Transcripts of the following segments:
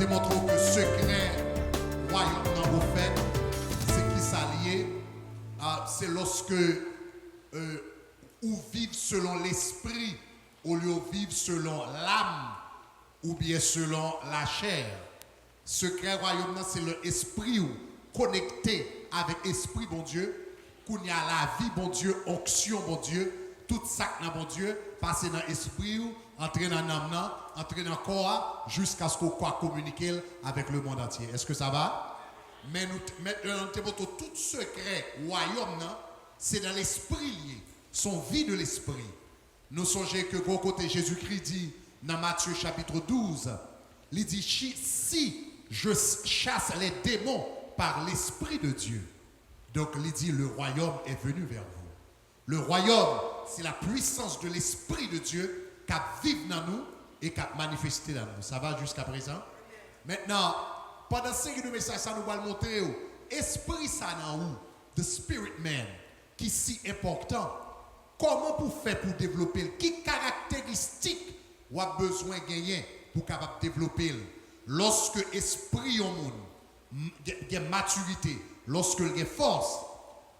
démontre que secret royaume dans vos fêtes, c'est qui s'allie, c'est lorsque ou vivre selon l'esprit au lieu de vivre selon l'âme ou bien selon la chair. Secret royaume, c'est l'esprit connecté avec l'esprit, bon Dieu, qu'on y a la vie, bon Dieu, onction, bon Dieu, tout ça, bon Dieu, passer dans l'esprit, entrer dans l'âme, entrer dans le corps, jusqu'à ce qu'on puisse communiquer avec le monde entier. Est-ce que ça va? Mais nous tout secret royaume, c'est dans l'esprit lié, son vie de l'esprit. Nous songeons que gros côté Jésus-Christ dit dans Matthieu chapitre 12, il dit si je chasse les démons par l'esprit de Dieu, donc il dit le royaume est venu vers vous. Le royaume, c'est la puissance de l'esprit de Dieu qui vit dans nous et qui manifesté dans nous. Ça va jusqu'à présent? Maintenant, pendant ce de message, ça nous va le montrer. Esprit ça dans où? The spirit man, qui est si important. Comment pour faire pour développer? Quelles caractéristiques vous avez besoin de gagner pour capable développer? Lorsque l'esprit au monde, il y a maturité, lorsque il y a force,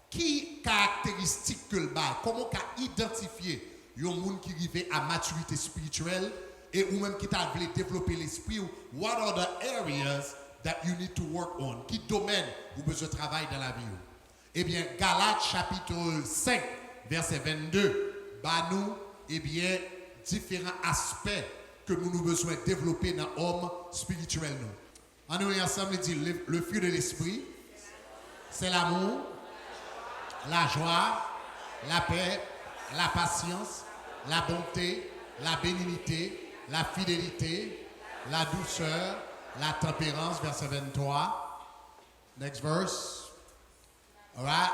qui caractéristiques que le bas? Comment identifier un monde qui arrive à maturité spirituelle et ou même qui t'a voulu développer l'esprit? What are the areas that you need to work on? Qui domaine vous besoin de travailler dans la vie? Eh bien, Galates chapitre 5, verset 22, bah nous, eh bien, différents aspects que nous avons besoin de développer dans l'homme spirituel. On nous ensemble dit le fruit de l'esprit, c'est l'amour, la joie, la paix, la patience, la bonté, la bénignité, la fidélité, la douceur, la tempérance, verset 23. Next verse. All right?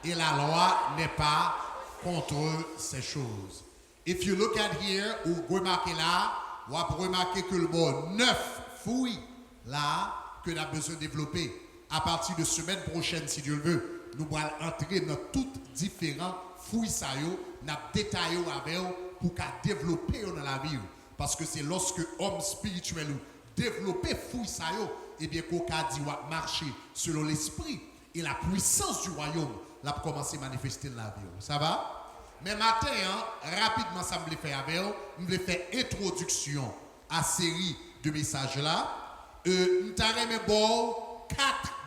Et la loi n'est pas contre ces choses. If you look at here, vous remarquez là, vous remarquez que le mot 9 fruits là que nous avons besoin de développer. À partir de semaine prochaine, si Dieu le veut, nous allons entrer dans tous différents fruits ça yo, nous détaillé avec eux pour développer dans la vie. Parce que c'est lorsque homme spirituel développer fruits ça yo, et bien qu'on dit marcher selon l'esprit et la puissance du royaume, là pour commencer à manifester dans la vie. Ça va? Mais matin, rapidement, ça me fait avec vous, me fait introduction à série de messages là. Nous avons 4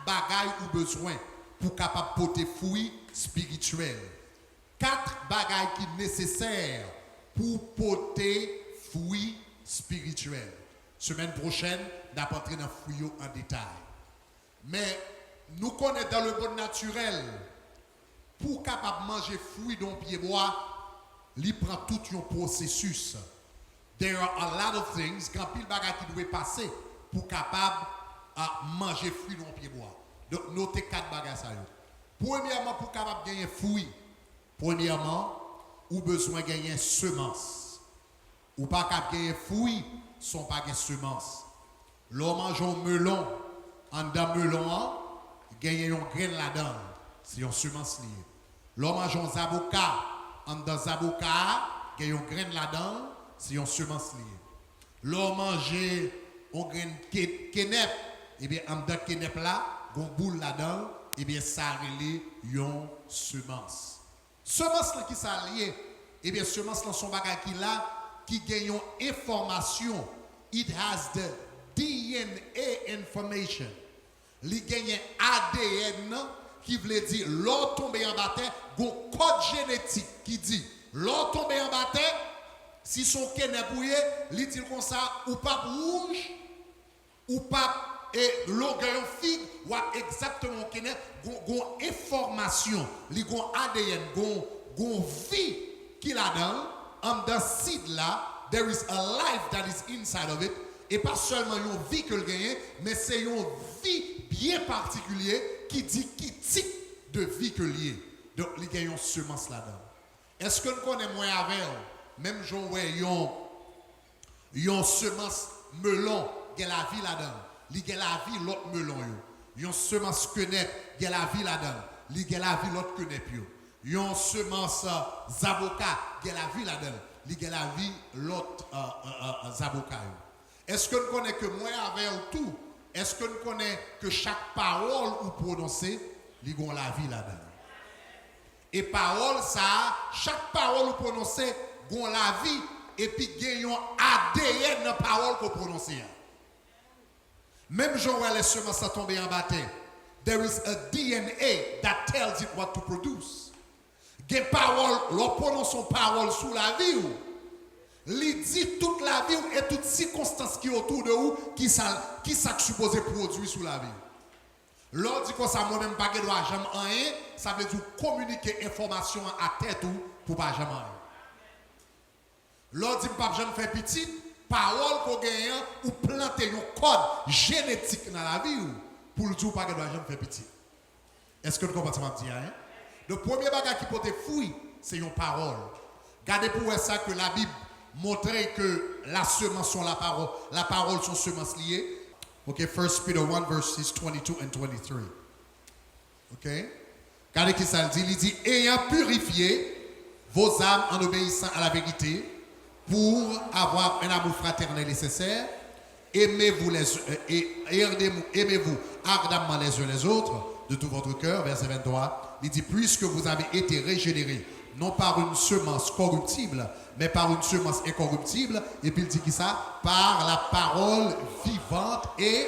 bagailles ou besoin pour capable porter fruits spirituels. 4 bagailles qui sont nécessaires pour porter fruits spirituels. Semaine prochaine, nous allons entrer dans les fruits en détail. Mais nous connaissons dans le monde naturel, pour capable manger fruits dans pied bois, il prend tout un processus. There are a lot of things, quand pile bagage qui doit passer pour capable manger fruits dans pied bois. Donc notez 4 bagages ça. Premièrement, pour capable gagner fruits, premièrement, ou besoin gagner semence. Ou pas capable gagner fruits, sont pas gagner semence. L'on mange un melon, en dedans melon, gagner un grain là-dedans, c'est une semence liée. L'on mange un zaboka, en dedans zaboka, gagner un grain là-dedans, c'est une semence liée. L'on mange un grain kenep, et bien en dedans kenep là, gon boule là-dedans, et bien ça relève une semence. Semence là qui ça lié, et bien semence là son bagage qui là qui gagne une information. It has the DNA information. Il gagne ADN qui veut dire l'eau tombé en bataille, un code génétique qui dit l'eau tombé en bataille, si son kenep bouillé, il dit comme ça ou pas rouge ou pas et l'eau gagne figue ou exactement kenep, gon information, li gon ADN, gon vie qu'il a dans seed là, there is a life that is inside of it. Et pas seulement une vie que le gagne, mais c'est une vie bien particulière qui dit qui type de vie que lié. Donc, il y a une semence là-dedans. Est-ce que nous connaissons moins avec même j'en vois une semence melon, il y a la vie là-dedans. Il y a la vie l'autre melon. Une semence quenep, il y a la vie là-dedans. Il y a la vie l'autre quenep. Une semence zaboka, il y a la vie là-dedans. Il y a la vie l'autre zaboka. Est-ce que nous connaissons que moi avec tout? Est-ce que nous connaissons que chaque parole ou prononcée, il y a la vie là-dedans? Et parole, ça, chaque parole ou prononcée, il y a la vie, et puis il y a un ADN dans la parole qu'on prononce. Même Jean les semences sont tombées en bataille. There is a DNA that tells it what to produce. Des paroles, l'on prononce une parole sous la vie, il dit toute la vie et toutes circonstances qui sont autour de vous, qui ça supposé produire sous la vie. L'on dit que ça moi-même pas que doit jamais rien, ça veut dire communiquer information à tête ou pour pas jamais rien. L'on dit pas jamais faire petit, parole qu'on gagne ou planter un code génétique dans la vie pour le dire pas que doit jamais faire petit. Est-ce que vous comprenez ce que je dis? Le premier bagage qui peut être fouille, c'est une parole. Gardez pour ça que la Bible montre que la semence sont la parole sont semences liées. Ok, 1 Peter 1 verses 22 and 23. Ok, regardez qui ça dit. Il dit, ayant purifié vos âmes en obéissant à la vérité, pour avoir un amour fraternel nécessaire, aimez-vous ardemment les uns les autres, de tout votre cœur, verset 23. Il dit, puisque vous avez été régénérés, non par une semence corruptible, mais par une semence incorruptible. Et puis il dit qui ça? Par la parole vivante et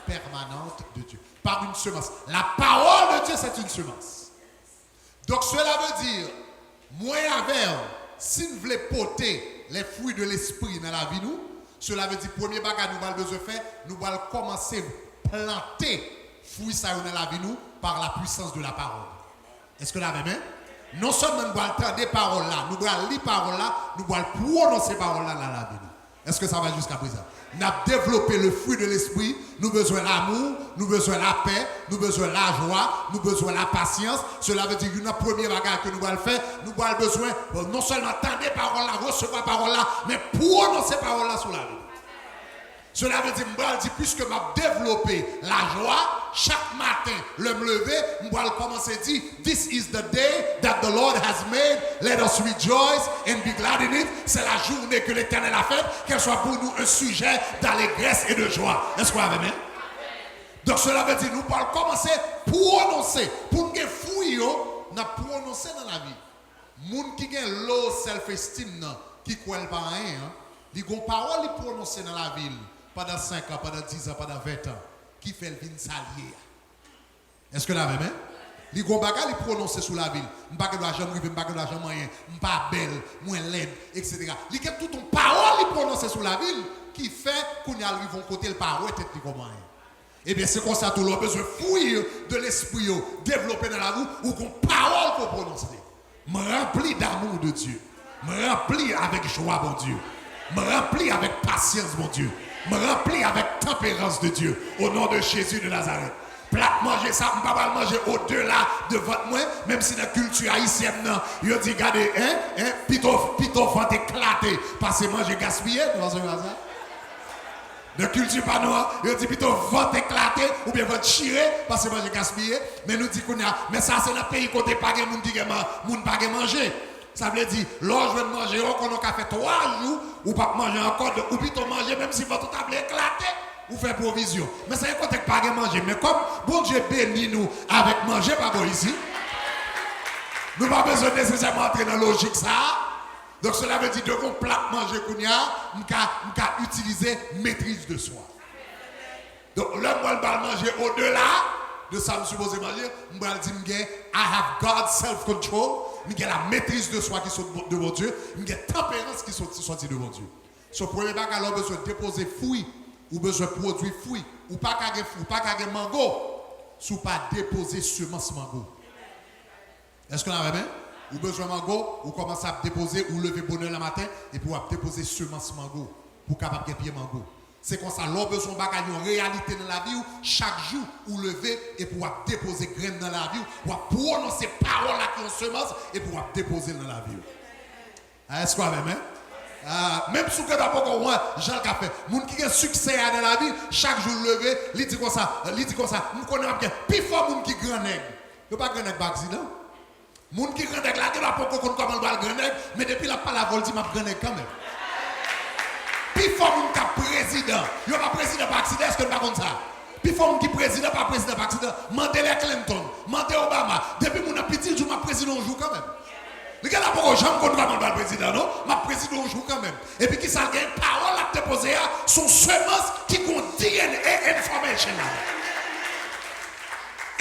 permanente de Dieu. Par une semence. La parole de Dieu, c'est une semence. Donc cela veut dire, moi avec, si nous voulons porter les fruits de l'esprit dans la vie, nous, cela veut dire, premier bagage nous allons besoin faire, nous allons commencer à planter fruits ça dans la vie, nous, par la puissance de la parole. Est-ce que la même? Non seulement nous allons entendre des paroles là, nous allons lire paroles là, nous allons prononcer paroles là dans la vie. Est-ce que ça va jusqu'à présent? Nous avons développé le fruit de l'esprit, nous avons besoin de l'amour, nous avons besoin de la paix, nous avons besoin de la joie, nous avons besoin de la patience. Cela veut dire que notre premier bagage que nous allons faire, nous avons besoin non seulement entendre des paroles là, recevoir des paroles là, mais prononcer paroles là sur la vie. Cela veut dire, puisque je vais développer la joie, chaque matin, le me lever, je vais commencer à dire, this is the day that the Lord has made, let us rejoice and be glad in it. C'est la journée que l'Éternel a faite, qu'elle soit pour nous un sujet d'allégresse et de joie. Est-ce que vous avez bien? Donc cela veut dire, nous allons commencer à prononcer, pour nous fouiller, nous prononcer dans la vie. Les gens qui ont low self-esteem, qui ne croient pas rien, ils ont parole à prononcer dans la ville. Pendant 5 ans, pendant 10 ans, pendant 20 ans, qui fait le vin salier. Est-ce que la même? Les gros bagages, ils prononcent sous la ville. Je ne sais pas de l'argent, je ne sais pas de l'argent, je ne suis pas belle, je suis laide, etc. Ils ont tout une parole, ils prononcent sous la ville, qui fait qu'on arrive à côté le parole, et comment. Eh bien, c'est comme ça, tout le monde a besoin de fouiller de l'esprit, développer dans la roue, ou qu'on parole pour prononcer. Me remplis d'amour de Dieu. Me remplis avec joie, mon Dieu. Me remplis avec patience, mon Dieu. Me remplis avec tempérance de Dieu au nom de Jésus de Nazareth. Plat manger ça, je ne peux pas manger au-delà de votre moi, même si dans la culture haïtienne, il dit, regardez, plutôt vent éclaté, parce que manger gaspillé, dans la culture pas noire, il dit plutôt vent éclaté, ou bien vent chiré, parce que manger gaspillé, mais nous dit qu'on a, mais ça c'est dans le pays côté pas de monde qui pas manger. Ça veut dire, lorsque je vais manger, on a fait 3 jours, ou pas manger encore, ou plutôt manger, même si votre table est éclatée, ou faire provision. Mais ça veut dire qu'on pas manger. Mais comme bon Dieu bénit nous avec manger, pas bon ici, nous n'avons pas besoin nécessairement entrer dans la logique ça. Donc cela veut dire que qu'on plat manger qu'on y a, on utiliser maîtrise de soi. Donc là, moi, je vais manger au-delà de ça, je suppose manger, je vais dire, I have God's self-control. Il y a la maîtrise de soi qui sort devant Dieu. Il y a la tempérance qui sort devant Dieu. Ce premier bagage, on a besoin de déposer fruit, ou besoin de produire fruit, ou pas qu'à fruit, pas qu'à mango, ou pas déposer semence mango. Est-ce que vous avez bien? Ou besoin de mango, ou commencer à déposer, ou lever bonheur le matin, et puis déposer semence mango, pour capable de pied mango. C'est comme ça, l'on besoin de bagage en réalité dans la vie, chaque jour, ou lever et pouvoir déposer graines dans la vie, ou prononcer paroles qui ont semence et pouvoir déposer dans la vie. Est-ce que vous avez même? Même si vous avez pas Jean Café, les gens qui ont succès dans la vie, chaque jour lever, il dit comme ça, nous connaissons bien, plus fort les gens qui grand nègre. Il n'y a pas grand nègre par accident. Les gens qui grand nègre là, il n'y a pas beaucoup de comment le grand nègre, mais depuis la parole, il m'a grand nègre quand même. Plus fort mon cap président, Il n'y a pas président par accident, est-ce que pas comme ça? Puis il faut qui président par accident. Mandela Clinton, Mandela Obama. Depuis mon petit jour, ma président joue quand même. Regarde là pour j'aime contre le président, non? Ma président joue quand même. Et puis qui ça gagne parole à déposer son semence qui compte DNA information là.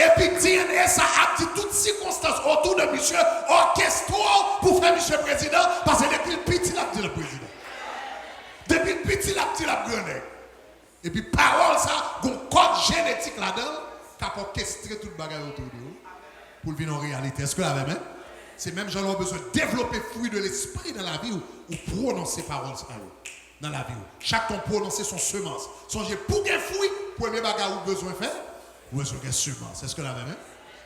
Et puis DNA ça a dit toutes circonstances autour de monsieur orchestre pour faire monsieur président parce que depuis le petit l'a dit le président. Depuis le petit l'a dit la grande. Et puis parole ça, un code génétique là-dedans qui a orchestré toute bagarre autour de vous pour le venir en réalité. Est-ce que la même? C'est même gens ont besoin de développer fruit de l'esprit dans la vie ou prononcer paroles dans la vie. Chaque temps prononcer son semence. Songez pour un fruit, premier bagarre ou besoin de faire, ou besoin de semence. Est-ce que la même?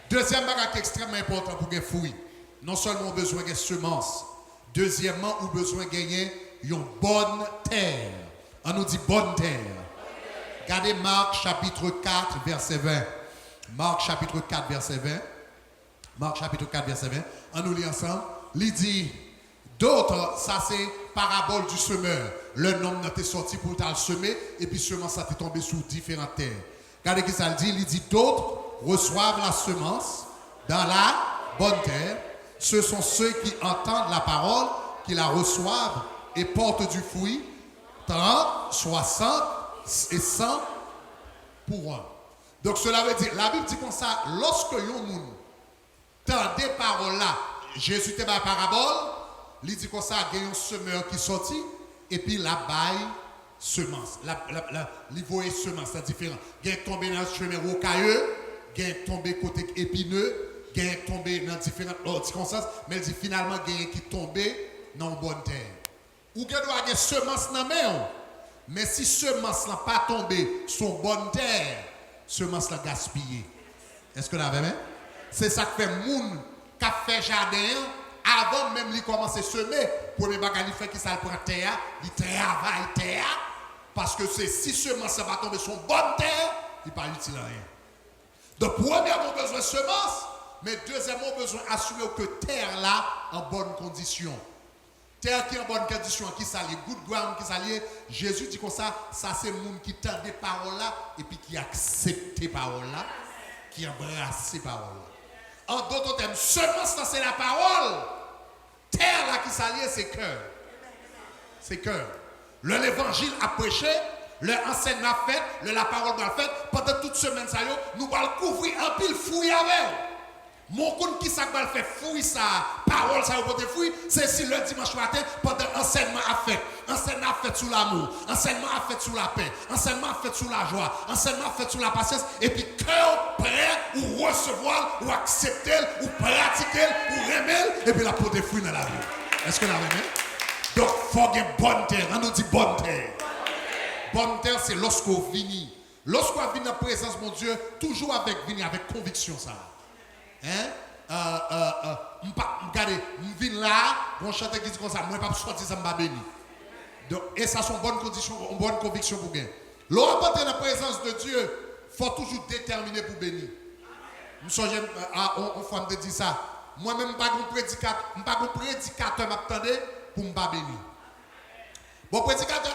Deuxième bagarre qui est extrêmement important pour un fruit. Non seulement besoin de semence, deuxièmement, ou besoin de gagner une bonne terre. On nous dit bonne terre. Regardez Marc chapitre 4, verset 20. Marc chapitre 4, verset 20. Marc chapitre 4, verset 20. On nous lit ensemble. Il dit, d'autres, ça c'est parabole du semeur. Le nom n'a été sorti pour le semer, et puis semence ça t'est tombé sur différentes terres. Regardez ce que ça dit. Il dit, d'autres reçoivent la semence dans la bonne terre. Ce sont ceux qui entendent la parole, qui la reçoivent et portent du fruit, 30, 60 et 100 pour un. Donc cela veut dire, la Bible dit comme ça, lorsque yon moun tend des paroles là, Jésus te ba parabole, il dit comme ça, il y a un semeur qui sortit, et puis la baille semence. Il voit semence, c'est différent. Il y a tombé dans le chemin rocailleux, il y a tombé côté épineux, il y a tombé dans différentes circonstances, mais il dit finalement, il y a qui tombé dans une bonne terre. Ou il doit avoir semence dans la main. Mais si semence n'a pas tombé sur bonne terre, semence l'a gaspillé. Est-ce que vous l'avez? C'est ça que fait moun qui a fait jardin avant même de commencer à semer. Pour les bagages, il fait qu'il s'en prend terre, il travaille terre. Parce que si semence va tomber sur bonne terre, il n'est pas utile à rien. Donc, premièrement, on a besoin de semence, mais deuxièmement, on a besoin d'assurer que terre là en bonne condition. Terre qui est en bonne condition, qui s'allie, good ground qui s'allie. Jésus dit comme ça c'est le monde qui tend des paroles là et puis qui accepte ces paroles là, qui embrasse ces paroles là. En d'autres termes, semence c'est la parole. Terre là qui s'allie, c'est cœur. C'est cœur. L'évangile a prêché, l'enseignement a fait, la parole a fait, pendant toute semaine, nous allons couvrir un pile fouille avec. Mon compte qui s'est fait fouille ça, parole ça au fouille, c'est si le dimanche matin, pendant enseignement a fait. Enseignement a fait sous l'amour, enseignement a fait sous la paix, enseignement a fait sous la joie, enseignement a fait sous la patience, et puis cœur prêt ou recevoir, ou accepter, ou pratiquer, ou remettre, et puis la peau des fruits dans la vie. Est-ce que la remet? Donc, il faut qu'il y ait bonne terre. On nous dit bonne terre. Bonne terre, c'est lorsqu'on vient. Lorsqu'on vient dans la présence de mon Dieu, toujours avec conviction ça. Regardez, je viens là, mon chanteur qui dit comme ça, moi je ne peux pas sortir ça, je ne vais pas bénir. Donc, et ça, c'est une bonne conviction pour gagner. Lorsqu'on est dans la présence de Dieu, il faut toujours déterminer pour bénir. Je suis on femme de dire ça. Moi-même, je ne suis pas un prédicateur m'attendait pour ne pas bénir. Bon, prédicateur,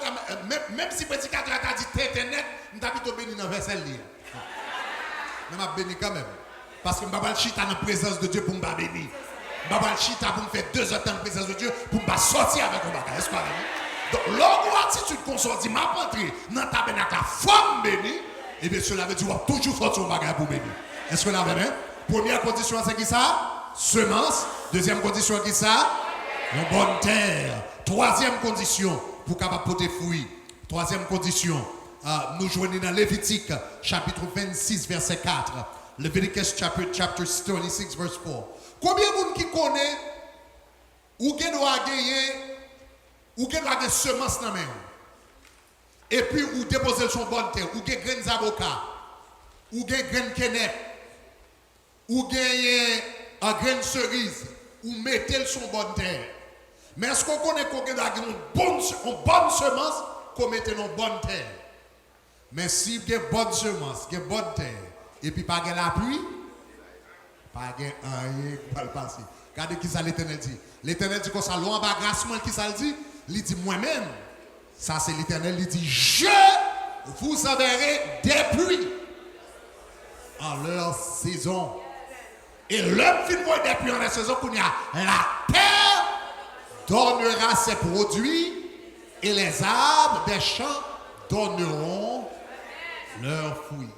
même si le prédicateur a dit internet, je ne vais pas bénir dans le verset. Mais je vais bénir quand même. Parce que je ne vais pas chita dans la présence de Dieu pour me bénir. Je ne vais pas chita pour me faire 2 heures dans la présence de Dieu pour me sortir avec un bagage. Est-ce que vous donc, l'attitude qu'on sort, dit, ma rentrée dans le tabernacle, la femme bénie, et bien cela veut dire qu'on va toujours sortir un bagage pour bénir. Est-ce que vous l'avez bien? Première condition, c'est qui ça? Semence. Deuxième condition, qui ça? Une bonne terre. Troisième condition, pour capable porter fruit. Troisième condition, nous joignons dans Lévitique, chapitre 26, verset 4. Leviticus chapter 26, verse 4. Combien de monde qui connaît ou qui doit gagner ou qui doit gagner semence dans la main? Et puis, ou déposer son bonne terre, ou gagner graines avocats, ou gagner graines quenette, ou gagner un graine cerise, ou mettez son bonne terre. Mais est-ce qu'on connaît qu'on doit gagner une bonne semence qu'on mette dans une bonne terre? Mais si vous avez une bonne semence, une bonne terre, et puis pas de la pluie, pas de rien qui va le passer. Regardez qui ça l'Éternel dit. L'Éternel dit comme ça, l'embarrassement qui ça le dit, il dit moi-même. Ça c'est l'Éternel, il dit je vous enverrez des pluies en leur saison. Et l'homme fin voit des pluies en leur saison qu'on y a. La terre donnera ses produits et les arbres des champs donneront leurs fruits.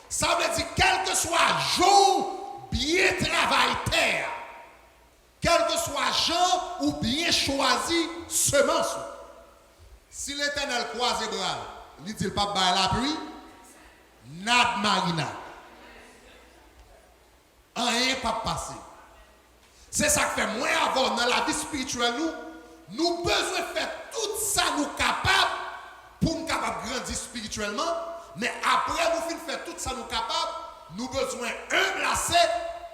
Ça veut dire, quel que soit jour, bien travail terre, quel que soit genre ou bien choisi semence. Si l'Éternel croise les bras, il dit pas la pluie, nad marina. Rien pas passé. C'est ça que fait moins avant dans la vie spirituelle nous besoin faire tout ça nous capables pour nous capables de grandir spirituellement, mais après nous finissons faire tout ça nous capables, nous besoin un placé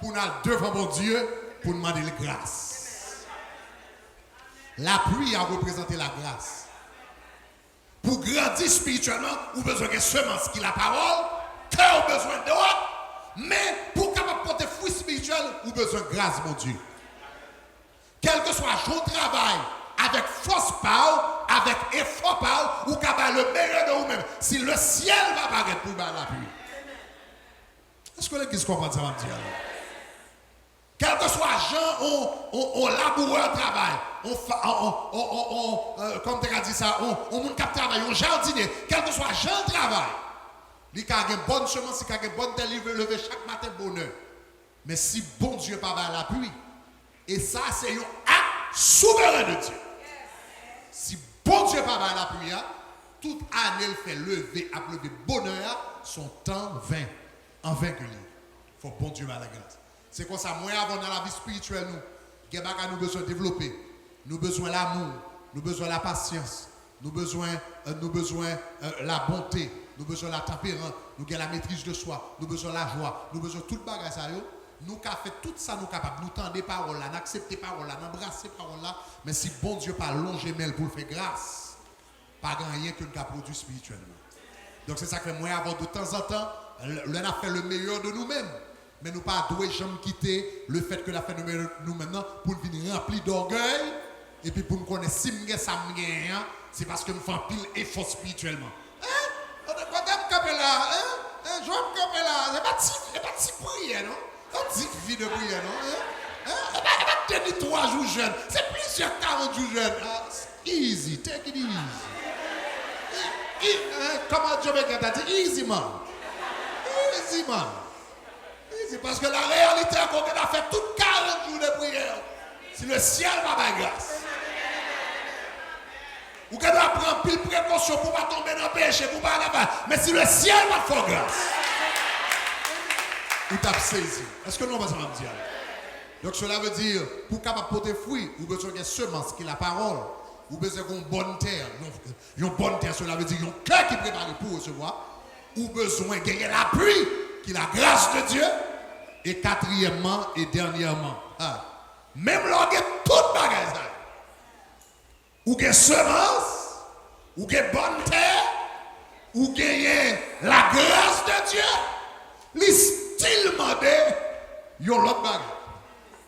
pour nous devant mon Dieu pour nous demander la grâce. La pluie a représenté la grâce. Pour grandir spirituellement, vous avez besoin de semence qui est la parole, cœur a besoin d'autres, mais pour capable porter fruit spirituel, vous avez besoin de grâce, mon Dieu. Quel que soit jour de travail, avec force power, avec effort power, ou capable le meilleur de vous-même. Si le ciel va apparaître pour la pluie. Est-ce que l'église comprend ça, va me dire? Quel que soit gens, on laboureur travail, comme tu as dit ça, on monde qui travaille, on jardinier, quel que soit gens travail, il y a une bonne semence, il y a une bonne terre, lever chaque matin bonheur. Mais si bon Dieu pas la pluie, et ça c'est un acte souverain de Dieu. Si bon Dieu pas la pluie, toute année il fait lever, à lever bonheur, son temps vain, en vain que lui. Il faut bon Dieu à la grâce. C'est comme ça, moi avant dans la vie spirituelle, nous avons besoin de développer. Nous avons besoin de l'amour, nous avons besoin de la patience, nous avons besoin de la bonté, nous avons besoin de la tempérance, nous avons la maîtrise de soi, nous avons besoin de la joie, nous avons besoin de toute bagage. Nous avons fait tout ça, nous sommes capables, nous tendre des paroles, nous accepter des paroles, nous embrasser des paroles, mais si bon Dieu pas longer mêle pour faire grâce, pas rien que nous avons produit spirituellement. Donc c'est ça que moi avant de temps en temps, l'on a fait le meilleur de nous-mêmes. Mais nous pas doué jamais quitter le fait que la fait nous maintenant pour nous venir rempli d'orgueil et puis pour nous connaître si nous ça c'est parce que nous faisons pile effort spirituellement. Quand on camper là, je vais me camper là, c'est pas si prière non? C'est pas vie de prière non? Et pas tenir 3 jours jeunes, c'est plusieurs 40 jours jeunes. Easy, take it easy. Comment Dieu m'a dit easy man. Easy man. C'est parce que la réalité est qu'on a fait toutes 40 jours de prière. Si le ciel va faire grâce. Ou qu'on doit prendre pile précaution pour ne pas tomber dans le péché, pour ne pas aller. Mais si le ciel va faire grâce. Ou t'as saisi. Est-ce que nous, on va se dire? Donc cela veut dire, pour capable porter fruit, vous avez besoin de semence qui est la parole. Vous avez besoin d'une bonne terre. Une bonne terre, cela veut dire un cœur qui est préparé pour recevoir. Vous avez besoin de gagner la pluie, qui est la grâce de Dieu. Et quatrièmement et dernièrement, même là, il y a tout bagage. Ou il y a semence, ou il y a bonne terre, ou il y a la grâce de Dieu. Les styles demandé, il y a l'autre bagage.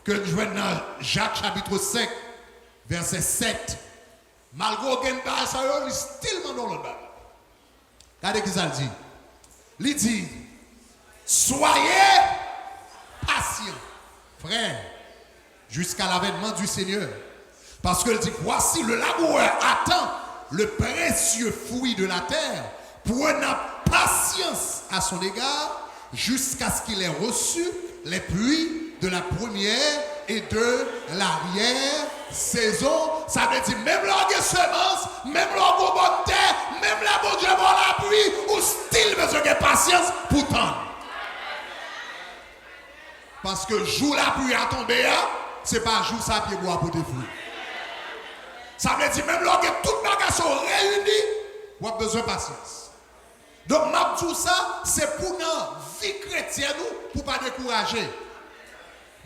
Que nous jouons dans Jacques chapitre 5, verset 7. Malgré qu'il y a une bagage, il style demandé l'autre bagage. Regardez ce qu'il dit. Il dit, soyez patient, frère, jusqu'à l'avènement du Seigneur. Parce qu'il dit, voici le laboureur attend le précieux fruit de la terre, prenant patience à son égard, jusqu'à ce qu'il ait reçu les pluies de la première et de l'arrière-saison. Ça veut dire, même l'orgue semence, même l'orgue bonne terre, même la bonne Dieu la pluie, ou style besoin de patience pour tendre. Parce que jour la pluie a tombé, c'est pas jour ça pied bois pour des fruits. Ça veut dire même lorsque toutes les bagages sont réunis, vous avez besoin de patience. Donc, ma tout ça, c'est pour notre vie chrétienne, pour ne pas décourager.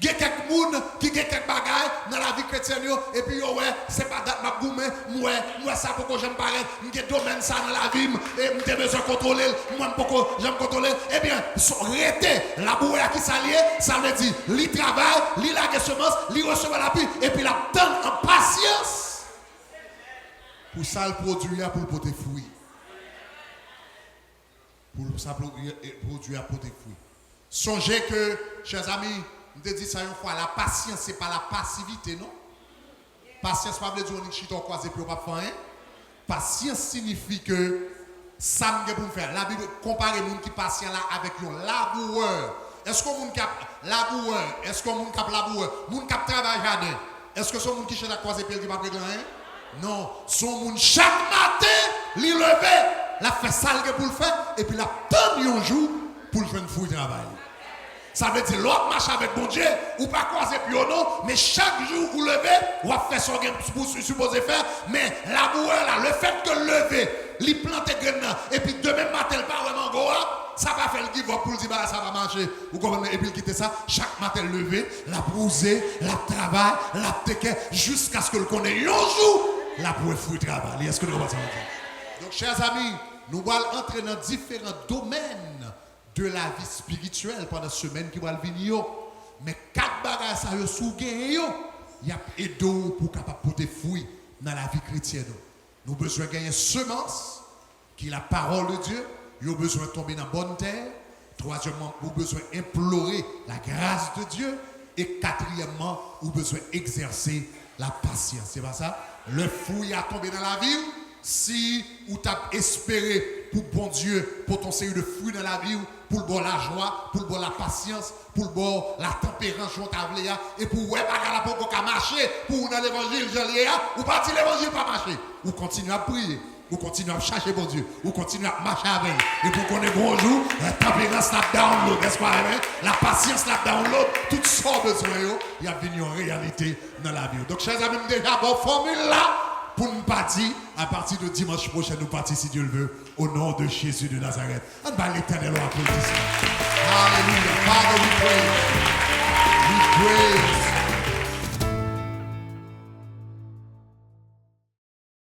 Il y a quelques personnes qui ont quelques bagages dans la vie chrétienne, et puis, ouais, c'est pas date ma goumé, moi, ça, pourquoi j'aime pas, j'ai domaine ça dans la vie, et j'ai besoin de contrôler, moi, pourquoi j'aime contrôler. Eh bien, arrêtez, la bouée qui s'allie, ça veut dire, il travaille, il a des semences, il reçoit l'appui, et puis il attend en patience pour ça le produit, pour le porter fruit. pour ça produire apporter fruit. Songez que, chers amis, je te dis ça une fois, la patience, ce n'est pas la passivité, non? Patience, pas veut dire qu'on est chito croisé puis on pas faire rien. Patience signifie que ça me pour faire. La Bible compare les gens qui patient là avec un laboureur. Est-ce qu'on monde cap laboureur? Est-ce qu'on monde cap laboureur? Monde cap travail jardin. Est-ce que son monde qui cherche à croiser puis qui pas prendre rien? Non, son monde chaque matin, li lever, la fait sale pour le faire et puis la donne un jour pour le faire un fouille travail. Ça veut dire l'autre marche avec bon Dieu, ou pas croiser puis non, mais chaque jour vous levez, vous faites son game pour supposer faire, mais laboureur là, le fait que lever, li plante graine et puis demain matin pas vraiment goa, ça va faire le give up pour dire bah ça va marcher. Vous comprenez et puis quitter ça, chaque matin lever, la brouser, la travail, la tequer jusqu'à ce que le connaisse un jour, la pour fruit travail. Est-ce que nous comprenez? Donc chers amis, nous allons entrer dans différents domaines de la vie spirituelle pendant la semaine qui va venir. Mais quatre bagages ça yo sou gen yo, y a aidé pour capable porter fruit dans la vie chrétienne. Nous avons besoin de gagner semence qui est la parole de Dieu. Nous avons besoin de tomber dans la bonne terre. Troisièmement, nous avons besoin d'implorer la grâce de Dieu. Et quatrièmement, nous avons besoin d'exercer la patience. C'est pas ça? Le fruit a tombé dans la vie. Si vous avez espéré pour bon Dieu, pour ton série de fruits dans la vie, pour le bon la joie, pour le bon la patience, pour le bon la tempérance, et pour ouais, pas marcher, pour dans l'évangile, ou pas dire l'évangile pas marcher, ou continuer à prier, ou continuer à chercher bon Dieu, ou continuer à marcher avec, et pour qu'on ait bonjour, la tempérance la download, n'est-ce pas, la patience la download, toutes sortes de besoins, il y a venu en réalité dans la vie. Donc, chers amis, déjà, bonne formule là. Pour nous partir, à partir de dimanche prochain, nous partons, si Dieu le veut, au nom de Jésus de Nazareth. On va l'éternel applaudissement. Alléluia. Father, we pray.